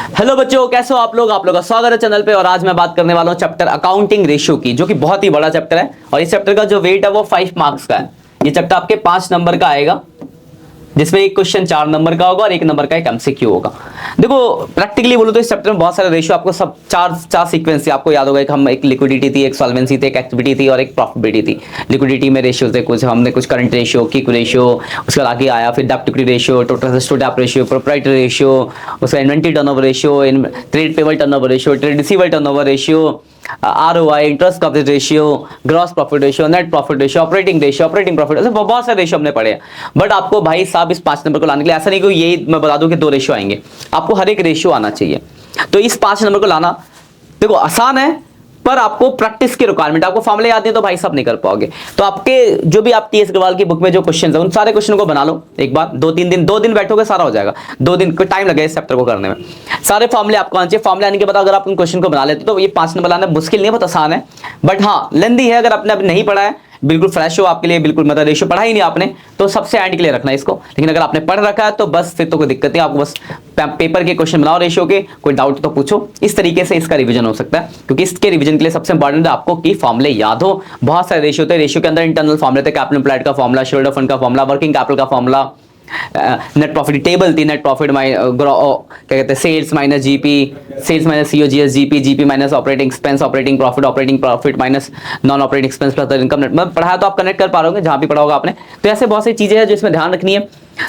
Hello बच्चों, कैसे हो आप लोग का स्वागत है चैनल पे। और आज मैं बात करने वाला हूं चैप्टर अकाउंटिंग रेशियो की, जो कि बहुत ही बड़ा चैप्टर है। और इस चैप्टर का जो वेट है वो 5 मार्क्स का है। ये चैप्टर आपके 5 नंबर का आएगा, जिसमें एक क्वेश्चन 4 नंबर का होगा और 1 नंबर का एक एमसीक्यू होगा। देखो प्रैक्टिकली बोलो तो इस चैप्टर में बहुत सारे रेशियो आपको सब चार सीक्वेंस से आपको याद होगा। एक लिक्विडिटी थी, एक सॉल्वेंसी थी, एक एक्टिविटी थी और एक प्रॉफिटेबिलिटी थी। लिक्विडिटी में रेशियो थे कुछ, हमने कुछ करंट रेशियो, क्विक रेशियो, उसके बाद आगे आया फिर डेब्ट equity ratio, total assets to डेब्ट रेशियो, प्रोप्राइटरी रेशियो, उसका inventory turnover ratio, trade payable turnover ratio, trade receivable turnover ratio, ROI, interest coverage ratio, gross profit ratio, net profit ratio, operating ratio, operating profit, ऐसे बहुत सारे ratio हमने पढ़े हैं। But आपको भाई साहब इस 5 नंबर को लाने के लिए ऐसा नहीं कि यही मैं बता दूं कि 2 रेशियो आएंगे, आपको हर एक रेशियो आना चाहिए। तो इस 5 नंबर को लाना देखो आसान है, पर आपको प्रैक्टिस की रिक्वायरमेंट, आपको फॉर्मूले याद नहीं तो भाई सब नहीं कर पाओगे। तो आपके जो भी आप TS अग्रवाल की बुक में जो क्वेश्चन है उन सारे क्वेश्चन को बना लो एक बार, 2 दिन बैठोगे सारा हो जाएगा। 2 दिन कोई टाइम लगेगा इस चैप्टर को करने में। सारे फॉर्मूले आपको आने चाहिए। फॉर्मूले आने के बाद अगर आप उन क्वेश्चन को बना लेते तो ये 5 नंबर लाना मुश्किल नहीं है, बहुत आसान है। बट हाँ लेंदी है, अगर आपने अभी नहीं पढ़ा है, बिल्कुल फ्रेश हो आपके लिए, बिल्कुल मतलब रेशियो पढ़ा ही नहीं आपने, तो सबसे एंड के लिए रखना इसको। लेकिन अगर आपने पढ़ रखा है तो बस फिर तो कोई दिक्कत नहीं, आपको बस पेपर के क्वेश्चन बनाओ रेशियो के, कोई डाउट तो पूछो। इस तरीके से इसका रिवीजन हो सकता है, क्योंकि इसके रिवीजन के लिए सबसे इंपॉर्टेंट है आपको की फॉर्मूले याद हो। बहुत सारे रेशियो थे, रेशियो के अंदर इंटरनल फॉर्मूले थे, कैपिटल एम्प्लॉयड का फॉर्मूला, शेयरहोल्डर फंड का फॉर्मूला, वर्किंग कैपिटल का फॉर्मूला, नेट प्रॉफिट टेबल थी, नेट प्रॉफिट क्या कहते हैं sales minus GP, sales minus COGS, GP minus operating expense, operating profit minus non operating expense plus income net. मतलब पढ़ाया तो आप कनेक्ट कर पा रहे होंगे जहां भी पढ़ा होगा आपने। तो ऐसे बहुत सी चीजें हैं जो इसमें ध्यान रखनी है।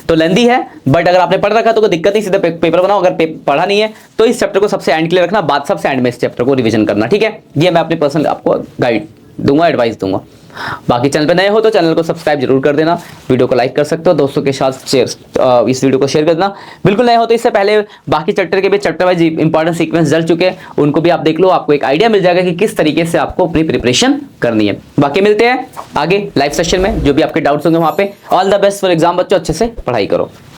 तो लेंदी है, बट अगर आपने पढ़ रखा तो कोई दिक्कत नहीं, सीधा पेपर बनाओ। अगर पढ़ा नहीं है तो इस चैप्टर को सबसे एंड के लिए रखना, बाद सबसे एंड में इस चैप्टर को रिवीजन करना, ठीक है। ये मैं अपने पर्सनल आपको गाइड दूंगा, एडवाइस दूंगा। बाकी चैनल पे नए हो तो चैनल को सब्सक्राइब जरूर कर देना, वीडियो को लाइक कर सकते हो, दोस्तों के साथ इस वीडियो को शेयर कर देना। बिल्कुल नए हो तो इससे पहले बाकी चैप्टर के भी चैप्टर वाइज इंपॉर्टेंट सीक्वेंस चल चुके हैं, उनको भी आप देख लो, आपको एक आइडिया मिल जाएगा कि किस तरीके से आपको अपनी प्रिपरेशन करनी है। बाकी मिलते हैं आगे लाइव सेशन में, जो भी आपके डाउट्स होंगे वहां पे। All the best for exam बच्चों, अच्छे से पढ़ाई करो।